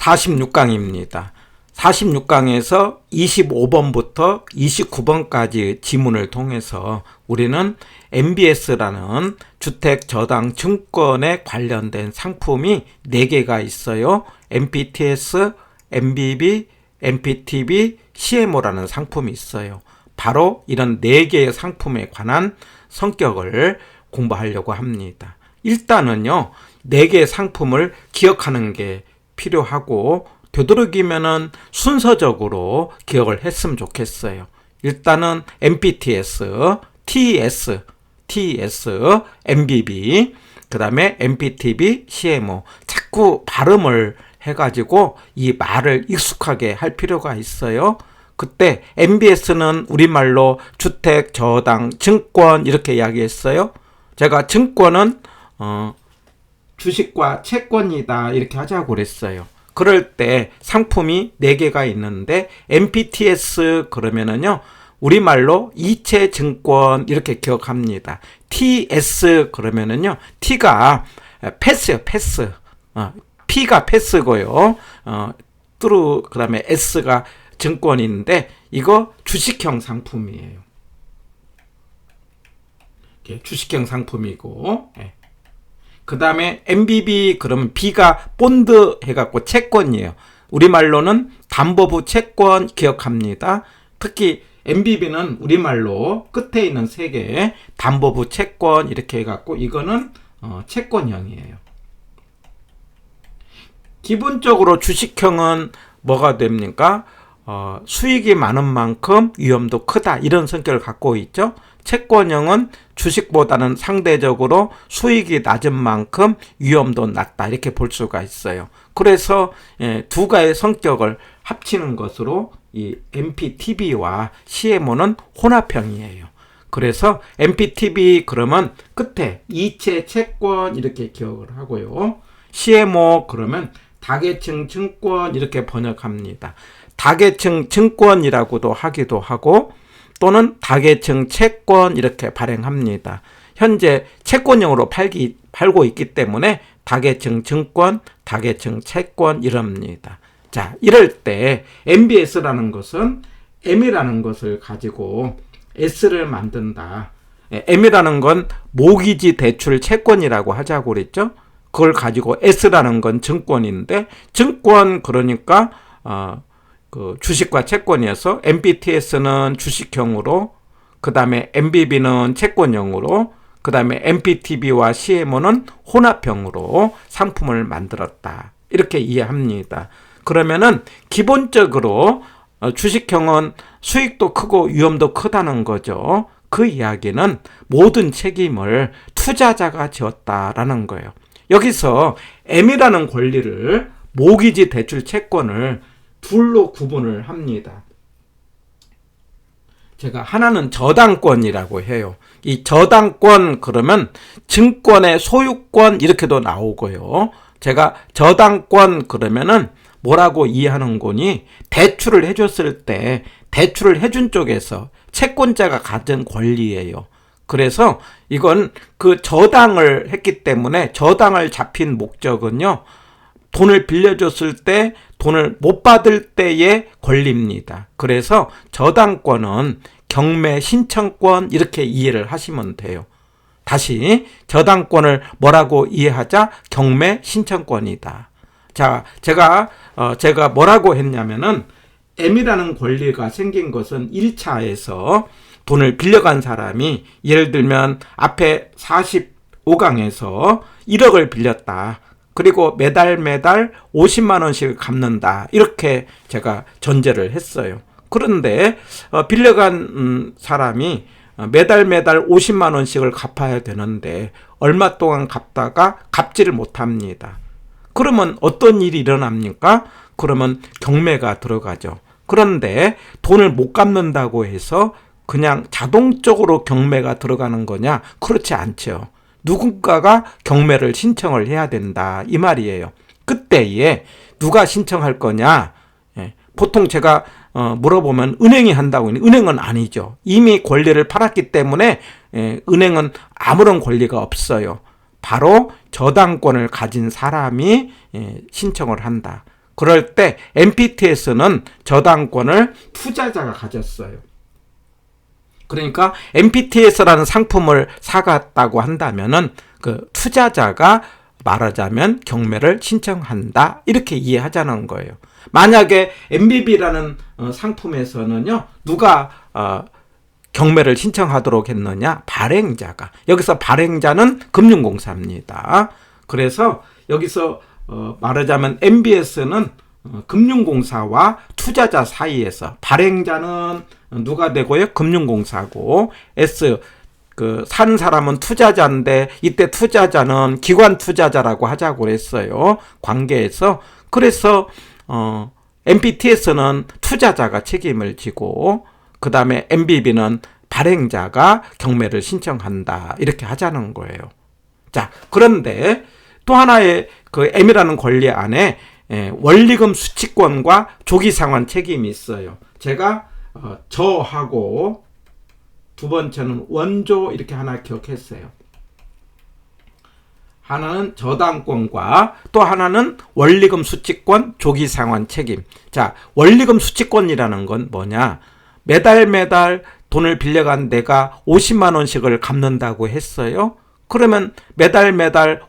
46강입니다. 46강에서 25번부터 29번까지 지문을 통해서 우리는 MBS라는 주택저당증권에 관련된 상품이 4개가 있어요. MPTS, MBB, MPTB, CMO라는 상품이 있어요. 바로 이런 4개의 상품에 관한 성격을 공부하려고 합니다. 일단은요, 4개의 상품을 기억하는 게 필요하고 되도록이면은 순서적으로 기억을 했으면 좋겠어요. 일단은 MPTS, TS, MBB, 그 다음에 MPTB, CMO. 자꾸 발음을 해가지고 이 말을 익숙하게 할 필요가 있어요. 그때 MBS는 우리말로 주택, 저당, 증권 이렇게 이야기했어요. 제가 증권은 주식과 채권이다 이렇게 하자고 그랬어요. 그럴 때 상품이 4개가 있는데 MPTS 그러면은요 우리말로 이체증권 이렇게 기억합니다. TS 그러면은요 T가 패스요, 패스. P가 패스고요. 그 다음에 S가 증권인데 이거 주식형 상품이에요. 주식형 상품이고, 그 다음에 MBB 그러면 B가 본드 해갖고 채권이에요. 우리말로는 담보부 채권 기억합니다. 특히 MBB는 우리말로 끝에 있는 3개 담보부 채권 이렇게 해갖고 이거는 채권형이에요. 기본적으로 주식형은 뭐가 됩니까? 수익이 많은 만큼 위험도 크다 이런 성격을 갖고 있죠. 채권형은 주식보다는 상대적으로 수익이 낮은 만큼 위험도 낮다 이렇게 볼 수가 있어요. 그래서 두 가지의 성격을 합치는 것으로 이 MPTB와 CMO는 혼합형이에요. 그래서 MPTB 그러면 끝에 이체 채권 이렇게 기억을 하고요. CMO 그러면 다계층 증권 이렇게 번역합니다. 다계층 증권이라고도 하기도 하고 또는 다계층 채권 이렇게 발행합니다. 현재 채권형으로 팔고 있기 때문에 다계층 증권, 다계층 채권 이럽니다. 자, 이럴 때 MBS라는 것은 M이라는 것을 가지고 S를 만든다. M이라는 건 모기지 대출 채권이라고 하자고 그랬죠. 그걸 가지고 S라는 건 증권인데 증권 그러니까 그 주식과 채권이어서 MPTS는 주식형으로 그 다음에 MBB는 채권형으로 그 다음에 MPTB와 CMO는 혼합형으로 상품을 만들었다. 이렇게 이해합니다. 그러면은 기본적으로 주식형은 수익도 크고 위험도 크다는 거죠. 그 이야기는 모든 책임을 투자자가 지었다라는 거예요. 여기서 M이라는 권리를 모기지 대출 채권을 둘로 구분을 합니다. 제가 하나는 저당권이라고 해요. 이 저당권 그러면 증권의 소유권 이렇게도 나오고요. 제가 저당권 그러면은 뭐라고 이해하는 거니 대출을 해줬을 때 대출을 해준 쪽에서 채권자가 가진 권리예요. 그래서 이건 그 저당을 했기 때문에 저당을 잡힌 목적은요. 돈을 빌려줬을 때 돈을 못 받을 때의 권리입니다. 그래서 저당권은 경매 신청권 이렇게 이해를 하시면 돼요. 다시 저당권을 뭐라고 이해하자? 경매 신청권이다. 자, 제가 뭐라고 했냐면은 M이라는 권리가 생긴 것은 1차에서 돈을 빌려간 사람이 예를 들면 앞에 45강에서 1억을 빌렸다. 그리고 매달 50만 원씩 갚는다. 이렇게 제가 전제를 했어요. 그런데 빌려간 사람이 매달 50만 원씩을 갚아야 되는데 얼마 동안 갚다가 갚지를 못합니다. 그러면 어떤 일이 일어납니까? 그러면 경매가 들어가죠. 그런데 돈을 못 갚는다고 해서 그냥 자동적으로 경매가 들어가는 거냐? 그렇지 않죠. 누군가가 경매를 신청을 해야 된다 이 말이에요. 그때에 누가 신청할 거냐? 보통 제가 물어보면 은행이 한다고 하니 은행은 아니죠. 이미 권리를 팔았기 때문에 은행은 아무런 권리가 없어요. 바로 저당권을 가진 사람이 신청을 한다. 그럴 때 MPTS는 저당권을 투자자가 가졌어요. 그러니까 MPTS라는 상품을 사갔다고 한다면은 그 투자자가 말하자면 경매를 신청한다 이렇게 이해하자는 거예요. 만약에 MBB라는 상품에서는요 누가 경매를 신청하도록 했느냐? 발행자가. 여기서 발행자는 금융공사입니다. 그래서 여기서 말하자면 MBS는 금융공사와 투자자 사이에서 발행자는 누가 되고요? 금융공사고 산 사람은 투자자인데 이때 투자자는 기관 투자자라고 하자고 했어요. 관계에서. 그래서 MPTS는 투자자가 책임을 지고 그 다음에 MBB는 발행자가 경매를 신청한다. 이렇게 하자는 거예요. 자, 그런데 또 하나의 그 M이라는 권리 안에 원리금 수취권과 조기상환 책임이 있어요. 제가 저하고 두 번째는 원조 이렇게 하나 기억했어요. 하나는 저당권과 또 하나는 원리금 수취권, 조기상환 책임. 자, 원리금 수취권이라는 건 뭐냐? 매달 돈을 빌려간 내가 50만 원씩을 갚는다고 했어요. 그러면 매달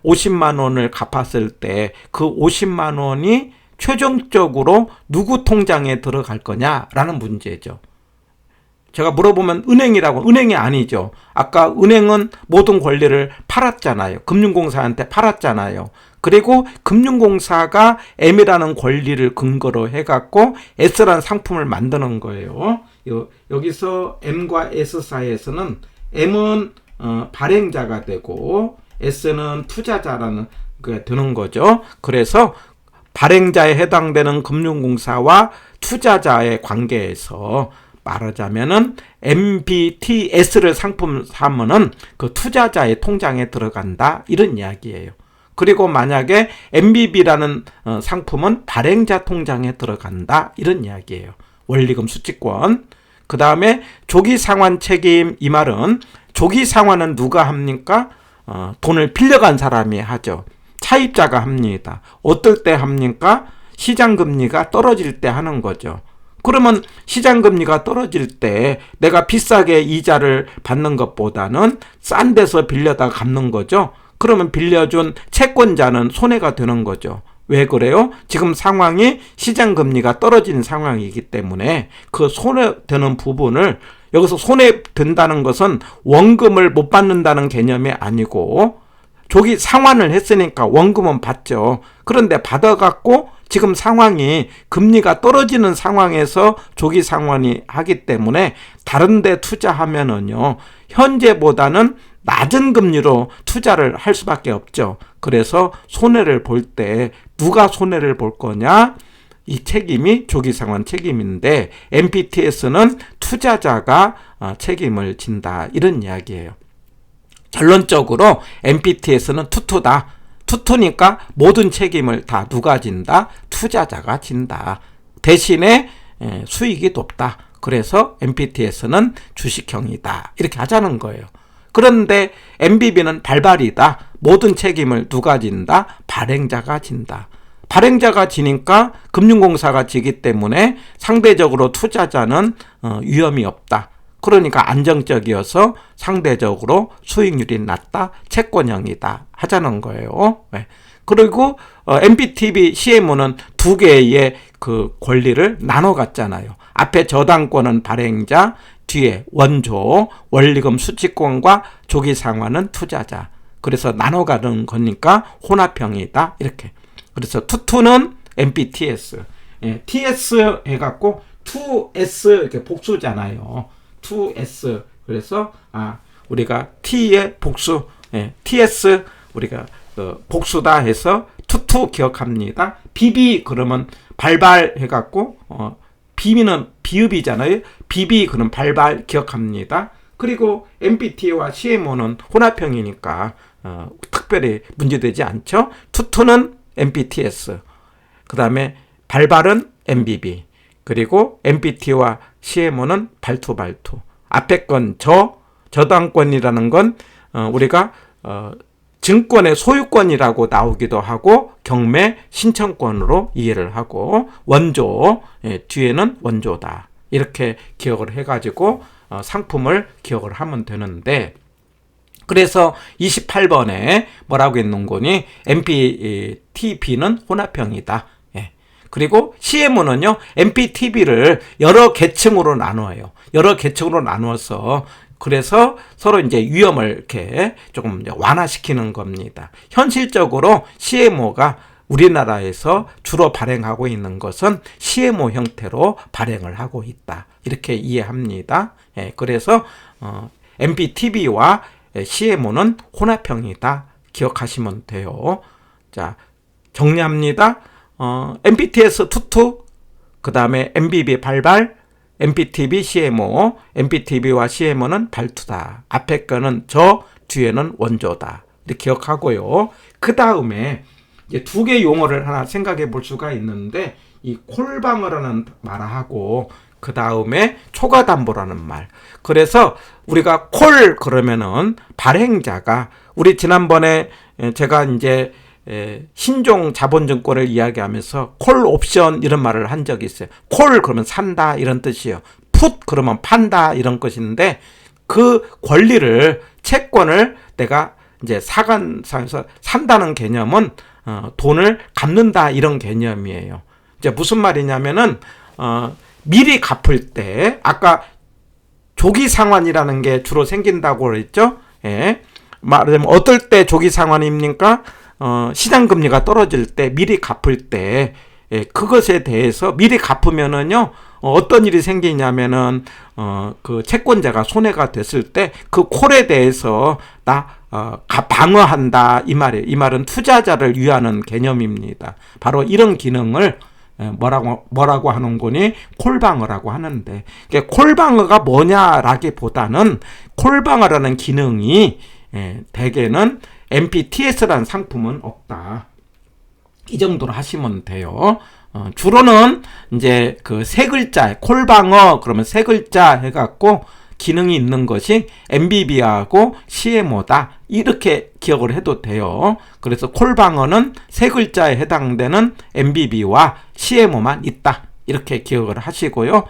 50만 원을 갚았을 때 그 50만 원이 최종적으로 누구 통장에 들어갈 거냐라는 문제죠. 제가 물어보면 은행이 아니죠. 아까 은행은 모든 권리를 팔았잖아요. 금융공사한테 팔았잖아요. 그리고 금융공사가 M이라는 권리를 근거로 해갖고 S라는 상품을 만드는 거예요. 여기서 M과 S 사이에서는 M은 발행자가 되고 S는 투자자라는 게 되는 거죠. 그래서 발행자에 해당되는 금융공사와 투자자의 관계에서 말하자면은 MPTS를 상품 사면은 그 투자자의 통장에 들어간다 이런 이야기예요. 그리고 만약에 MBB라는 상품은 발행자 통장에 들어간다 이런 이야기예요. 원리금 수취권. 그 다음에 조기상환 책임, 이 말은 조기상환은 누가 합니까? 돈을 빌려간 사람이 하죠. 차입자가 합니다. 어떨 때 합니까? 시장금리가 떨어질 때 하는 거죠. 그러면 시장금리가 떨어질 때 내가 비싸게 이자를 받는 것보다는 싼 데서 빌려다 갚는 거죠. 그러면 빌려준 채권자는 손해가 되는 거죠. 왜 그래요? 지금 상황이 시장금리가 떨어진 상황이기 때문에 그 손해되는 부분을 여기서 손해된다는 것은 원금을 못 받는다는 개념이 아니고 조기 상환을 했으니까 원금은 받죠. 그런데 받아갖고 지금 상황이 금리가 떨어지는 상황에서 조기 상환이 하기 때문에 다른 데 투자하면은요 현재보다는 낮은 금리로 투자를 할 수밖에 없죠. 그래서 손해를 볼 때 누가 손해를 볼 거냐? 이 책임이 조기상환 책임인데 MPTS는 투자자가 책임을 진다 이런 이야기예요. 결론적으로 MPTS는 투투다. 투투니까 모든 책임을 다 누가 진다? 투자자가 진다. 대신에 수익이 높다. 그래서 MPTS는 주식형이다. 이렇게 하자는 거예요. 그런데 MBB는 발발이다. 모든 책임을 누가 진다? 발행자가 진다. 발행자가 지니까 금융공사가 지기 때문에 상대적으로 투자자는 위험이 없다. 그러니까 안정적이어서 상대적으로 수익률이 낮다. 채권형이다. 하자는 거예요. 네. 그리고 MPTB CMO는 두 개의 그 권리를 나눠 갔잖아요. 앞에 저당권은 발행자, 뒤에 원조, 원리금 수취권과 조기상환은 투자자. 그래서 나눠 가는 거니까 혼합형이다. 이렇게. 그래서 투투는 MPTS. 예, TS 해갖고 2S 이렇게 복수잖아요. 2S. 그래서 우리가 T의 복수, TS 우리가 복수다 해서 투투 기억합니다. BB 그러면 발발 해갖고 비비는 비읍이잖아요. BB 그럼 발발 기억합니다. 그리고 MPT와 CMO는 혼합형이니까 특별히 문제되지 않죠. 투투는 MPTS, 그 다음에 발발은 MBB, 그리고 MPT와 CMO는 발투. 앞에 건 저당권이라는 건 우리가 증권의 소유권이라고 나오기도 하고 경매 신청권으로 이해를 하고 원조 뒤에는 원조다 이렇게 기억을 해가지고 상품을 기억을 하면 되는데 그래서 28번에 뭐라고 있는 거니 MPTB는 혼합형이다. 그리고 CMO는요 MPTB를 여러 계층으로 나누어요. 여러 계층으로 나누어서 그래서 서로 이제 위험을 이렇게 조금 완화시키는 겁니다. 현실적으로 CMO가 우리나라에서 주로 발행하고 있는 것은 CMO 형태로 발행을 하고 있다. 이렇게 이해합니다. 그래서 MPTB와 CMO는 혼합형이다. 기억하시면 돼요. 자, 정리합니다. MPTS 투투, 그 다음에 MBB 발발, MPTB CMO, MPTB와 CMO는 발투다. 앞에 거는 저, 뒤에는 원조다. 이렇게 기억하고요. 그 다음에 이제 두 개 용어를 하나 생각해 볼 수가 있는데 이 콜방어라는 말하고 그 다음에 초과담보라는 말. 그래서 우리가 콜 그러면은 발행자가 우리 지난번에 제가 이제 신종 자본증권을 이야기하면서 콜 옵션 이런 말을 한 적이 있어요. 콜 그러면 산다 이런 뜻이에요. 풋 그러면 판다 이런 것인데 그 권리를 채권을 내가 이제 사관상에서 산다는 개념은 돈을 갚는다 이런 개념이에요. 이제 무슨 말이냐면은 미리 갚을 때 아까 조기 상환이라는 게 주로 생긴다고 그랬죠. 말하자면 어떨 때 조기 상환입니까? 시장 금리가 떨어질 때 미리 갚을 때 그것에 대해서 미리 갚으면은요 어떤 일이 생기냐면은 그 채권자가 손해가 됐을 때 그 콜에 대해서 방어한다 이 말이에요. 이 말은 투자자를 위하는 개념입니다. 바로 이런 기능을 뭐라고 하는 거니 콜방어라고 하는데 콜방어가 뭐냐라기보다는 콜방어라는 기능이 대개는 MPTS라는 상품은 없다. 이 정도로 하시면 돼요. 주로는 이제 그 세 글자 콜방어 그러면 세 글자 해갖고 기능이 있는 것이 MBB하고 CMO다 이렇게 기억을 해도 돼요. 그래서 콜방어는 세 글자에 해당되는 MBB와 CMO만 있다 이렇게 기억을 하시고요.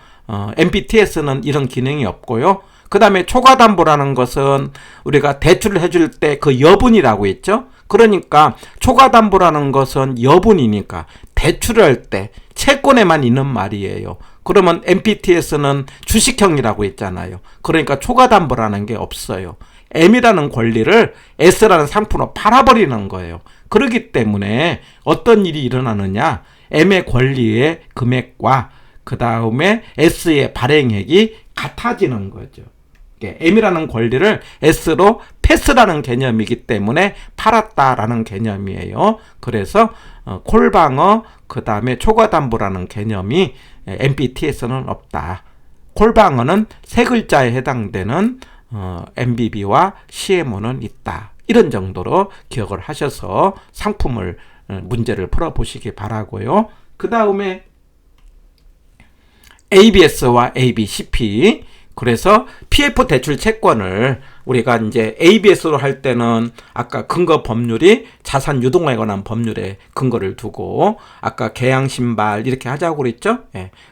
MPTS는 이런 기능이 없고요. 그 다음에 초과담보라는 것은 우리가 대출을 해줄 때 그 여분이라고 했죠. 그러니까 초과담보라는 것은 여분이니까 대출을 할 때 채권에만 있는 말이에요. 그러면 MPTS는 주식형이라고 했잖아요. 그러니까 초과담보라는 게 없어요. M이라는 권리를 S라는 상품으로 팔아버리는 거예요. 그렇기 때문에 어떤 일이 일어나느냐 M의 권리의 금액과 그 다음에 S의 발행액이 같아지는 거죠. M이라는 권리를 S로 패스라는 개념이기 때문에 팔았다라는 개념이에요. 그래서 콜방어 그 다음에 초과담보라는 개념이 MPTS는 없다. 콜방어는 세 글자에 해당되는 MBB와 CMO는 있다. 이런 정도로 기억을 하셔서 상품을 문제를 풀어보시기 바라고요. 그 다음에 ABS와 ABCP 그래서 PF 대출 채권을 우리가 이제 ABS로 할 때는 아까 근거 법률이 자산 유동화에 관한 법률에 근거를 두고 아까 계양 신발 이렇게 하자고 그랬죠.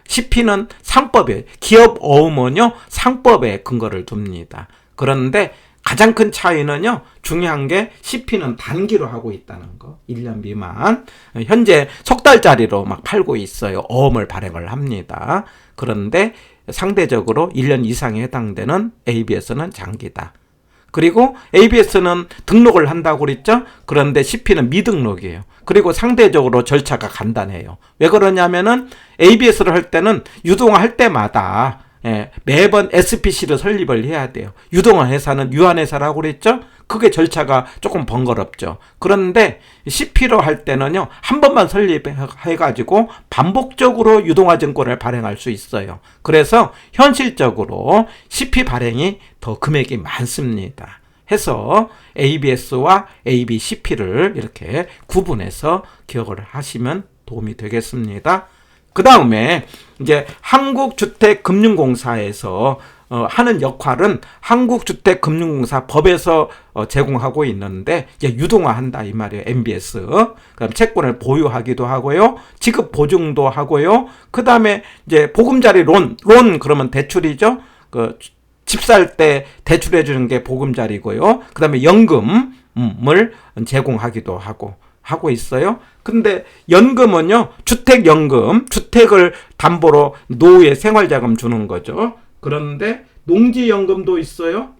CP는 상법에 기업 어음은요 상법에 근거를 둡니다. 그런데 가장 큰 차이는요 중요한 게 CP는 단기로 하고 있다는 거 1년 미만 현재 석 달짜리로 막 팔고 있어요. 어음을 발행을 합니다. 그런데 상대적으로 1년 이상에 해당되는 ABS는 장기다. 그리고 ABS는 등록을 한다고 그랬죠? 그런데 CP는 미등록이에요. 그리고 상대적으로 절차가 간단해요. 왜 그러냐면은 ABS를 할 때는 유동화 할 때마다 매번 SPC를 설립을 해야 돼요. 유동화 회사는 유한회사라고 그랬죠? 그게 절차가 조금 번거롭죠. 그런데 CP로 할 때는요, 한 번만 설립해가지고 반복적으로 유동화 증권을 발행할 수 있어요. 그래서 현실적으로 CP 발행이 더 금액이 많습니다. 해서 ABS와 ABCP를 이렇게 구분해서 기억을 하시면 도움이 되겠습니다. 그 다음에 이제 한국주택금융공사에서 하는 역할은 한국주택금융공사 법에서 제공하고 있는데 이제 유동화한다 이 말이에요. MBS. 그럼 채권을 보유하기도 하고요. 지급 보증도 하고요. 그다음에 이제 보금자리 론 그러면 대출이죠. 그 집 살 때 대출해 주는 게 보금자리고요. 그다음에 연금을 제공하기도 하고 있어요. 근데 연금은요. 주택연금, 주택을 담보로 노후에 생활자금 주는 거죠. 그런데 농지연금도 있어요.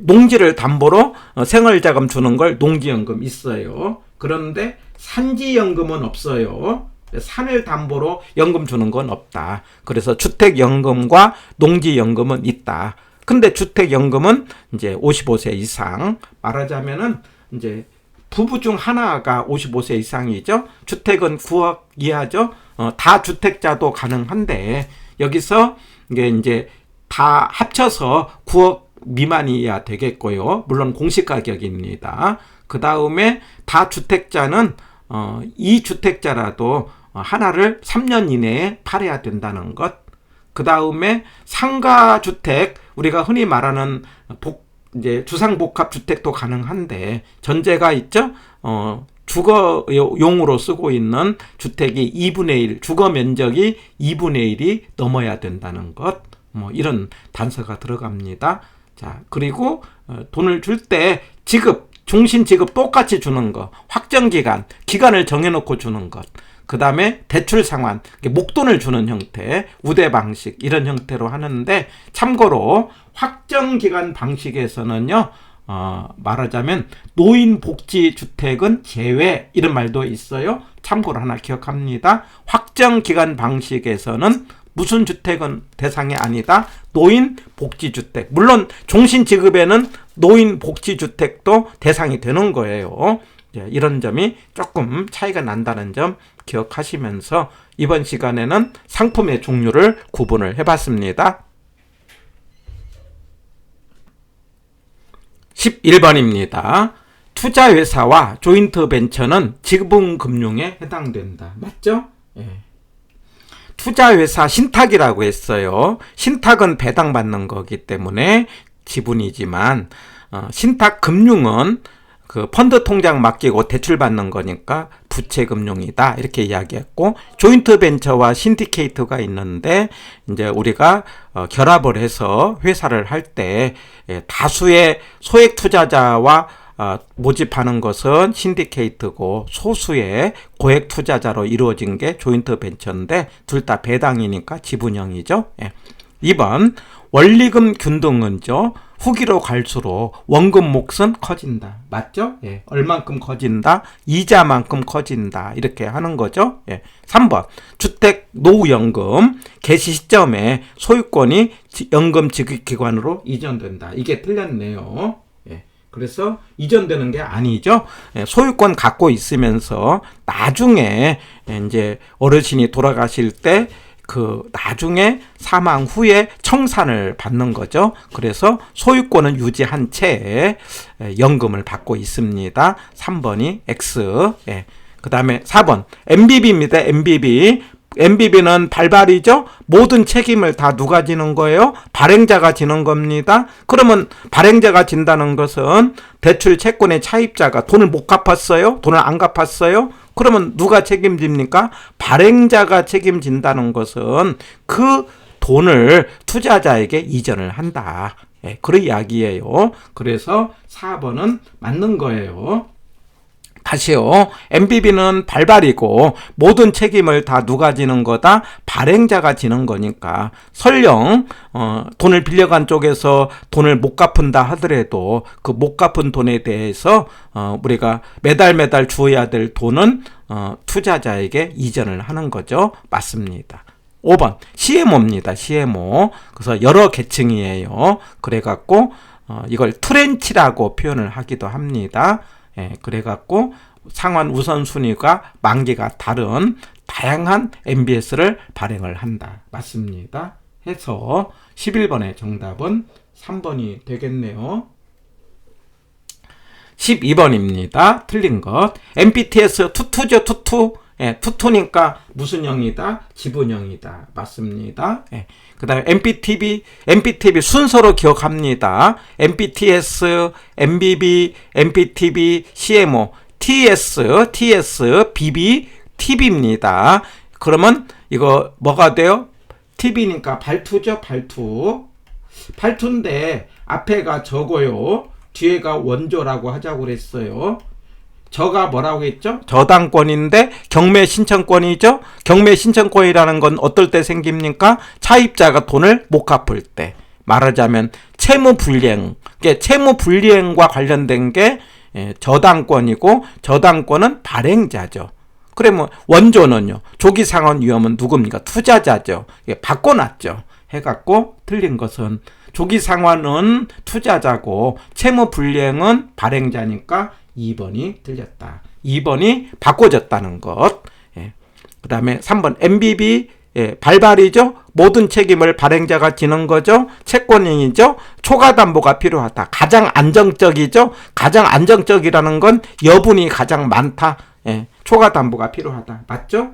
농지를 담보로 생활자금 주는 걸 농지연금 있어요. 그런데 산지연금은 없어요. 산을 담보로 연금 주는 건 없다. 그래서 주택연금과 농지연금은 있다. 근데 주택연금은 이제 55세 이상, 말하자면은 이제 부부 중 하나가 55세 이상이죠. 주택은 9억 이하죠. 다주택자도 가능한데 여기서 이게 다 합쳐서 9억 미만이어야 되겠고요. 물론 공시가격입니다. 그 다음에 다주택자는 2주택자라도 하나를 3년 이내에 팔아야 된다는 것. 그 다음에 상가주택, 우리가 흔히 말하는 이제 주상복합주택도 가능한데 전제가 있죠. 주거용으로 쓰고 있는 주택이 2분의 1, 주거 면적이 2분의 1이 넘어야 된다는 것. 이런 단서가 들어갑니다. 자, 그리고 돈을 줄 때 종신 지급 똑같이 주는 거, 확정 기간을 정해놓고 주는 것. 그 다음에 대출 상환, 목돈을 주는 형태, 우대 방식 이런 형태로 하는데 참고로 확정 기간 방식에서는요. 말하자면 노인복지주택은 제외 이런 말도 있어요. 참고로 하나 기억합니다. 확정 기간 방식에서는 무슨 주택은 대상이 아니다. 노인복지주택. 물론 종신지급에는 노인복지주택도 대상이 되는 거예요. 이런 점이 조금 차이가 난다는 점 기억하시면서 이번 시간에는 상품의 종류를 구분을 해봤습니다. 11번입니다. 투자회사와 조인트벤처는 지분금융에 해당된다. 맞죠? 예. 투자회사 신탁이라고 했어요. 신탁은 배당받는 거기 때문에 지분이지만 신탁금융은 그 펀드 통장 맡기고 대출 받는 거니까 부채금융이다 이렇게 이야기했고, 조인트 벤처와 신디케이트가 있는데 이제 우리가 결합을 해서 회사를 할 때 다수의 소액 투자자와 모집하는 것은 신디케이트고 소수의 고액 투자자로 이루어진 게 조인트 벤처인데 둘 다 배당이니까 지분형이죠. 2번 원리금 균등은죠. 후기로 갈수록 원금 몫은 커진다. 맞죠? 예. 얼만큼 커진다? 이자만큼 커진다. 이렇게 하는 거죠. 예. 3번 주택 노후연금 개시 시점에 소유권이 연금 지급기관으로 이전된다. 이게 틀렸네요. 예. 그래서 이전되는 게 아니죠. 예. 소유권 갖고 있으면서 나중에 이제 어르신이 돌아가실 때 나중에 사망 후에 청산을 받는 거죠. 그래서 소유권은 유지한 채 연금을 받고 있습니다. 3번이 X. 예. 그 다음에 4번 MBB입니다. MBB는 발발이죠. 모든 책임을 다 누가 지는 거예요? 발행자가 지는 겁니다. 그러면 발행자가 진다는 것은 대출 채권의 차입자가 돈을 못 갚았어요? 돈을 안 갚았어요? 그러면 누가 책임집니까? 발행자가 책임진다는 것은 그 돈을 투자자에게 이전을 한다. 예, 그런 이야기예요. 그래서 4번은 맞는 거예요. 다시요. MBB는 발발이고 모든 책임을 다 누가 지는 거다? 발행자가 지는 거니까 설령 돈을 빌려간 쪽에서 돈을 못 갚은다 하더라도 그 못 갚은 돈에 대해서 우리가 매달 주어야 될 돈은 투자자에게 이전을 하는 거죠. 맞습니다. 5번 CMO입니다. CMO. 그래서 여러 계층이에요. 그래갖고 이걸 트렌치라고 표현을 하기도 합니다. 예, 그래갖고 상환 우선순위가 만기가 다른 다양한 MBS를 발행을 한다. 맞습니다. 해서 11번의 정답은 3번이 되겠네요. 12번입니다. 틀린 것. MBTS 투투죠, 투투. 예, 투투니까 무슨 형이다? 지분형이다. 맞습니다. 예. 그 다음에 MPTV 순서로 기억합니다. MPTS, MBB, MPTV, CMO, TS, BB, TV입니다. 그러면 이거 뭐가 돼요? TV니까 발투죠, 발투. 발투인데 앞에가 저고요. 뒤에가 원조라고 하자고 그랬어요. 저가 뭐라고 했죠? 저당권인데 경매 신청권이죠? 경매 신청권이라는 건 어떨 때 생깁니까? 차입자가 돈을 못 갚을 때. 말하자면 채무불이행. 채무불이행과 관련된 게 저당권이고 저당권은 발행자죠. 그래 뭐 원조는요. 조기상환 위험은 누굽니까? 투자자죠. 바꿔놨죠. 해갖고 틀린 것은 조기상환은 투자자고 채무불이행은 발행자니까 2번이 틀렸다. 2번이 바꿔졌다는 것. 그 다음에 3번 MBB 발발이죠. 모든 책임을 발행자가 지는 거죠. 채권인이죠. 초과담보가 필요하다. 가장 안정적이죠. 가장 안정적이라는 건 여분이 가장 많다. 초과담보가 필요하다. 맞죠?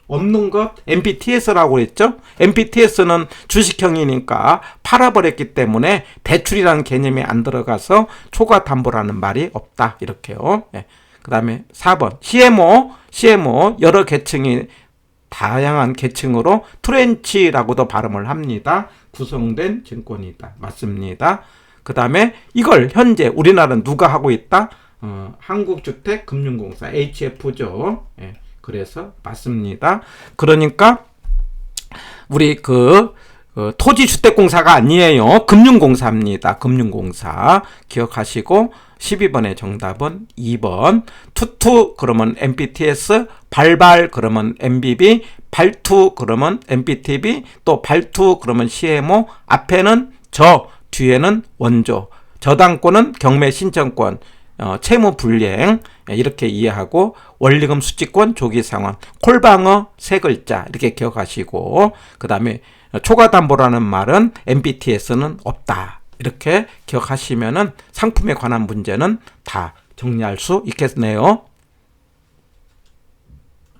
없는 것 MPTS라고 했죠. MPTS는 주식형이니까 팔아버렸기 때문에 대출이라는 개념이 안 들어가서 초과담보라는 말이 없다. 이렇게요. 그 다음에 4번 CMO 여러 계층이 다양한 계층으로 트렌치라고도 발음을 합니다. 구성된 증권이다. 맞습니다. 그 다음에 이걸 현재 우리나라는 누가 하고 있다? 한국주택금융공사 HF죠. 그래서 맞습니다. 그러니까 우리 토지주택공사가 아니에요. 금융공사입니다. 금융공사 기억하시고 12번의 정답은 2번. 투투 그러면 MPTS, 발발 그러면 MBB, 발투 그러면 MPTV, 또 발투 그러면 CMO. 앞에는 저, 뒤에는 원조. 저당권은 경매 신청권. 채무불이행 이렇게 이해하고 원리금 수취권 조기상환 콜방어 세 글자 이렇게 기억하시고 그 다음에 초과담보라는 말은 MPTS는 없다 이렇게 기억하시면은 상품에 관한 문제는 다 정리할 수 있겠네요.